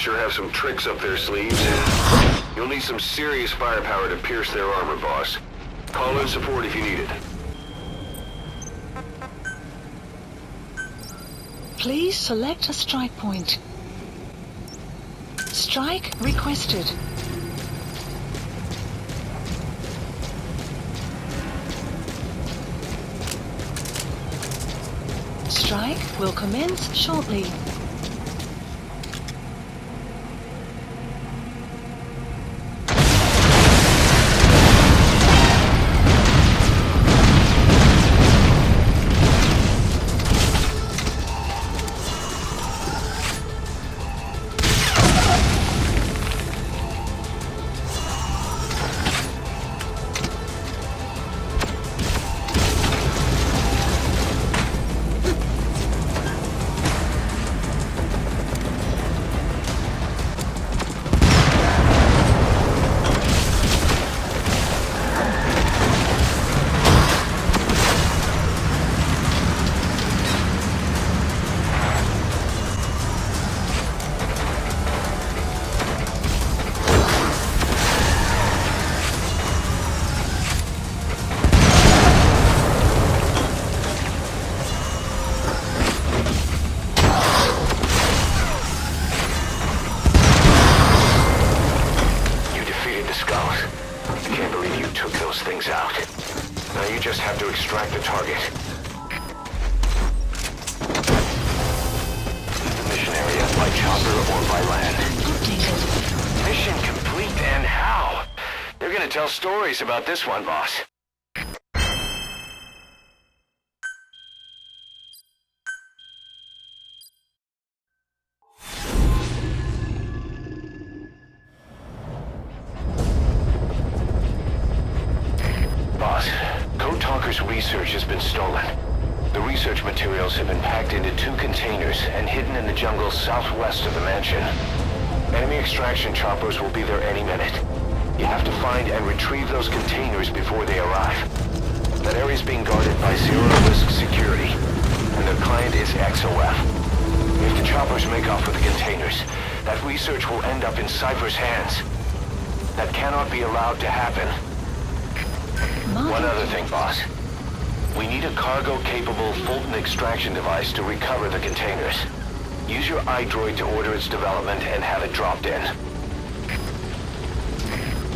sure have some tricks up their sleeves. You'll need some serious firepower to pierce their armor, boss. Call in support if you need it. Please select a strike point. Strike requested. Strike will commence shortly. Extract the target. The mission area by chopper or by land. Mission complete, and how? They're gonna tell stories about this one, boss. Research has been stolen. The research materials have been packed into 2 containers and hidden in the jungle southwest of the mansion. Enemy extraction choppers will be there any minute. You have to find and retrieve those containers before they arrive. That area is being guarded by zero-risk security, and their client is XOF. If the choppers make off with the containers, that research will end up in Cypher's hands. That cannot be allowed to happen. One other thing, boss. We need a cargo-capable Fulton extraction device to recover the containers. Use your iDroid to order its development and have it dropped in.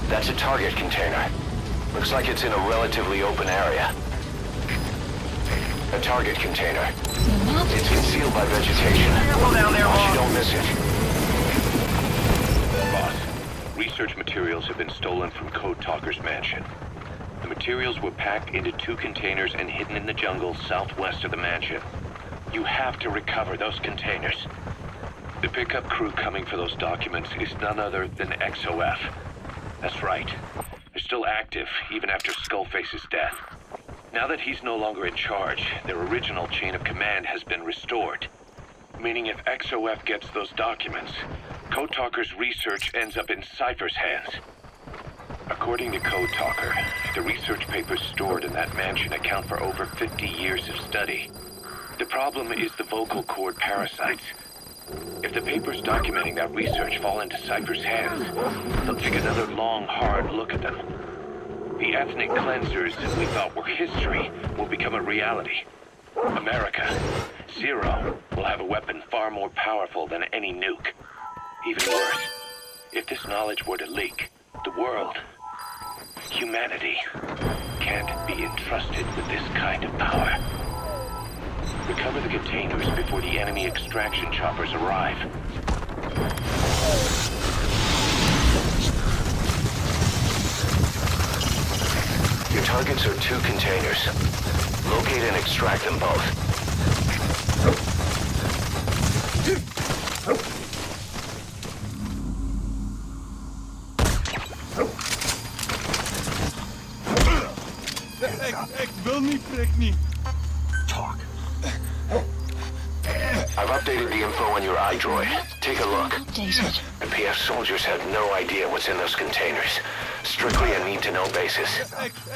That's a target container. Looks like it's in a relatively open area. A target container. It's concealed by vegetation. Careful down there, Watch you don't miss it. Boss, research materials have been stolen from Code Talker's mansion. The materials were packed into 2 containers and hidden in the jungle southwest of the mansion. You have to recover those containers. The pickup crew coming for those documents is none other than XOF. That's right. They're still active, even after Skullface's death. Now that he's no longer in charge, their original chain of command has been restored. Meaning if XOF gets those documents, Code Talker's research ends up in Cypher's hands. According to Code Talker, the research papers stored in that mansion account for over 50 years of study. The problem is the vocal cord parasites. If the papers documenting that research fall into Cypher's hands, they'll take another long, hard look at them. The ethnic cleansers that we thought were history will become a reality. America, Zero, will have a weapon far more powerful than any nuke. Even worse, if this knowledge were to leak, the world, humanity, can't be entrusted with this kind of power. Recover the containers before the enemy extraction choppers arrive. Your targets are 2 containers. Locate and extract them both. Ik wil niet, prik niet. Talk. I've updated the info on your iDroid. Take a look. Updated. The PF soldiers have no idea what's in those containers. Strictly a need-to-know basis.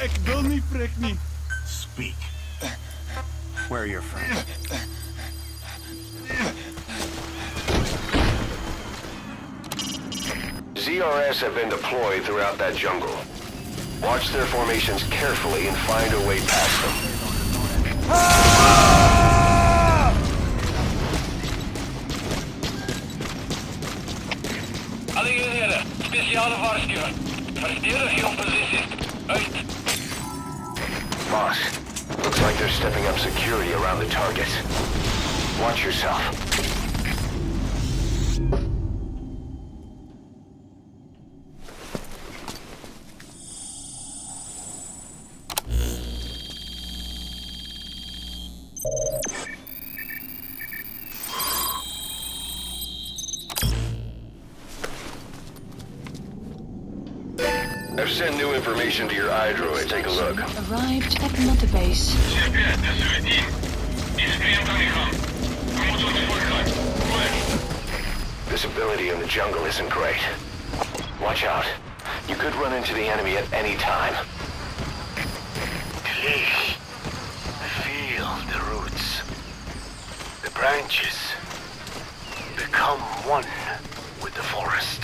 Ik wil niet, prik niet. Speak. Where are your friends? CRS have been deployed throughout that jungle. Watch their formations carefully and find a way past them. Alle eenheden, speciale waarschuwing. Verdedig jouw posities. Uit. Boss, looks like they're stepping up security around the target. Watch yourself. I've sent new information to your iDroid. Take a look. Arrived at Mother Base. Visibility in the jungle isn't great. Watch out. You could run into the enemy at any time. Please, feel the roots. The branches become one with the forest.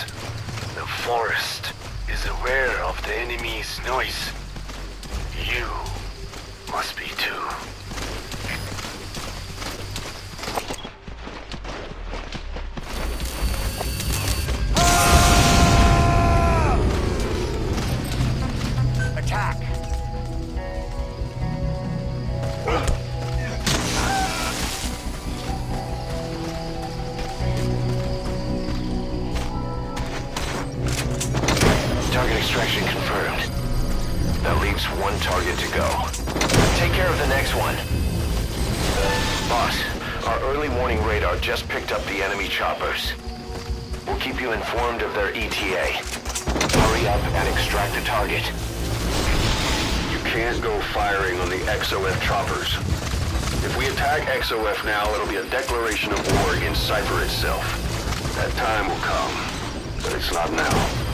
The forest is aware of the enemy's noise. You must be too. Attack! Target extraction confirmed. That leaves one target to go. Take care of the next one. Boss, our early warning radar just picked up the enemy choppers. We'll keep you informed of their ETA. Hurry up and extract the target. You can't go firing on the XOF choppers. If we attack XOF now, it'll be a declaration of war against Cypher itself. That time will come, but it's not now.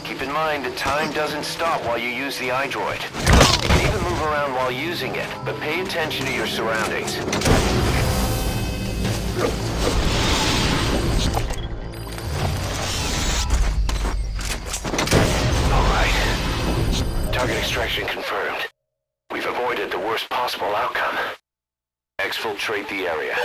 Keep in mind, the time doesn't stop while you use the iDroid. You can even move around while using it, but pay attention to your surroundings. Alright. Target extraction confirmed. We've avoided the worst possible outcome. Exfiltrate the area.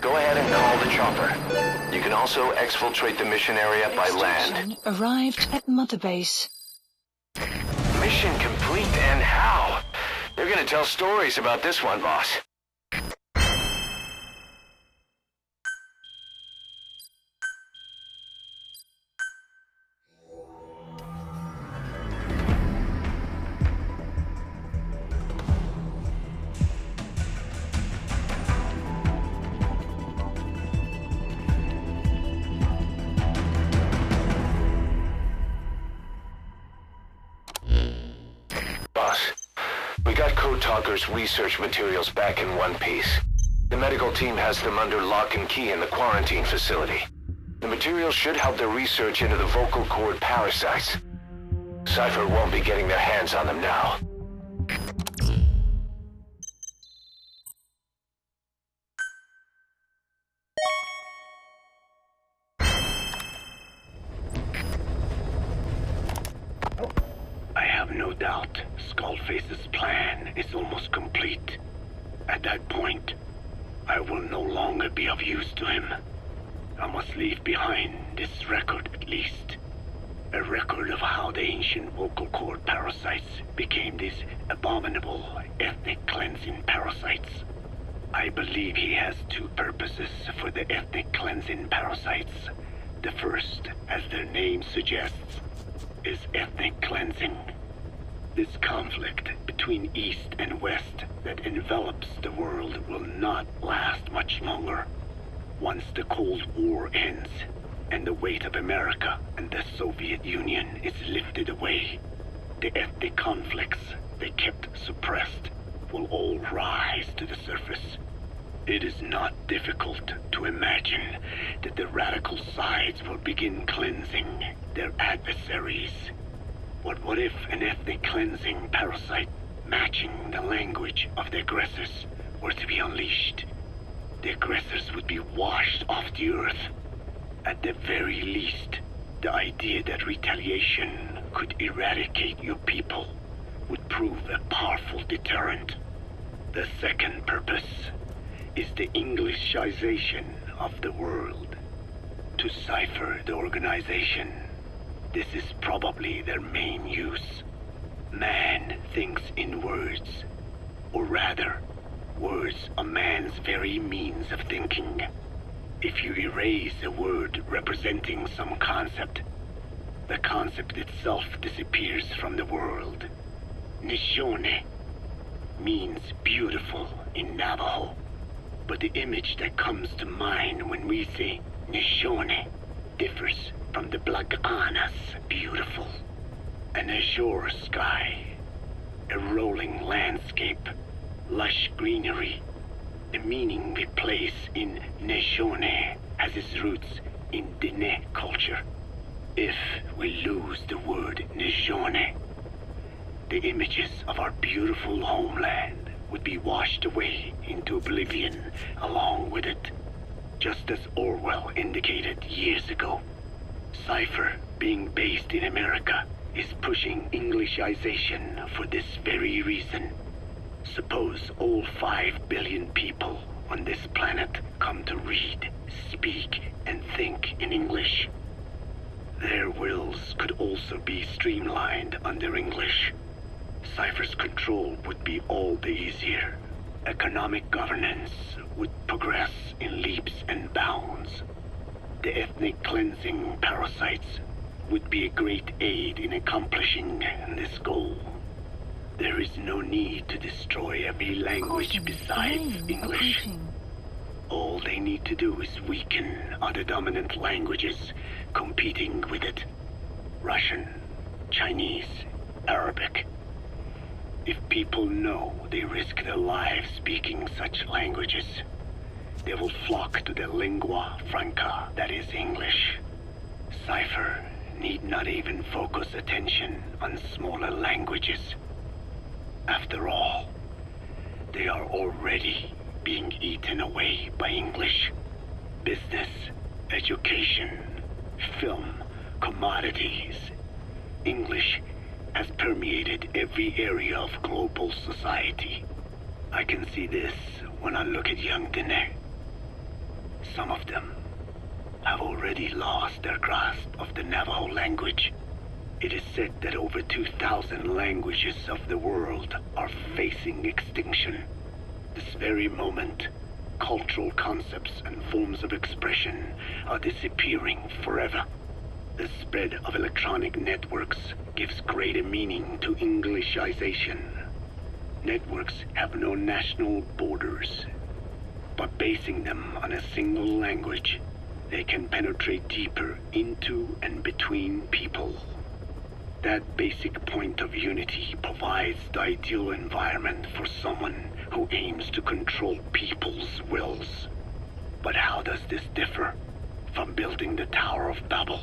Go ahead and call the chopper. You can also exfiltrate the mission area by land. Arrived at Mother Base. Mission complete, and how? They're gonna tell stories about this one, boss. Boss, we got Code Talker's research materials back in one piece. The medical team has them under lock and key in the quarantine facility. The materials should help their research into the vocal cord parasites. Cypher won't be getting their hands on them now. I have no doubt Skullface's plan is almost complete. At that point, I will no longer be of use to him. I must leave behind this record at least. A record of how the ancient vocal cord parasites became these abominable ethnic cleansing parasites. I believe he has two purposes for the ethnic cleansing parasites. The first, as their name suggests, is ethnic cleansing. This conflict between East and West that envelops the world will not last much longer. Once the Cold War ends, and the weight of America and the Soviet Union is lifted away, the ethnic conflicts they kept suppressed will all rise to the surface. It is not difficult to imagine that the radical sides will begin cleansing their adversaries. But what if an ethnic cleansing parasite matching the language of the aggressors were to be unleashed? The aggressors would be washed off the earth. At the very least, the idea that retaliation could eradicate your people would prove a powerful deterrent. The second purpose is the Englishization of the world. To cipher the organization, this is probably their main use. Man thinks in words, or rather, words are man's very means of thinking. If you erase a word representing some concept, the concept itself disappears from the world. Nishone means beautiful in Navajo, but the image that comes to mind when we say Nishone differs from the Blagana's beautiful. An azure sky, a rolling landscape, lush greenery. The meaning we place in Nishone has its roots in Diné culture. If we lose the word Nishone, the images of our beautiful homeland would be washed away into oblivion along with it, just as Orwell indicated years ago. Cypher, being based in America, is pushing Englishization for this very reason. Suppose all 5 billion people on this planet come to read, speak, and think in English. Their wills could also be streamlined under English. Cypher's control would be all the easier. Economic governance would progress in leaps and bounds. The ethnic cleansing parasites would be a great aid in accomplishing this goal. There is no need to destroy every language besides English. All they need to do is weaken other dominant languages competing with it. Russian, Chinese, Arabic. If people know they risk their lives speaking such languages, they will flock to the lingua franca that is English. Cypher need not even focus attention on smaller languages. After all, they are already being eaten away by English. Business, education, film, commodities. English has permeated every area of global society. I can see this when I look at young Diné. Some of them have already lost their grasp of the Navajo language. It is said that over 2,000 languages of the world are facing extinction. This very moment, cultural concepts and forms of expression are disappearing forever. The spread of electronic networks gives greater meaning to Englishization. Networks have no national borders. By basing them on a single language, they can penetrate deeper into and between people. That basic point of unity provides the ideal environment for someone who aims to control people's wills. But how does this differ from building the Tower of Babel?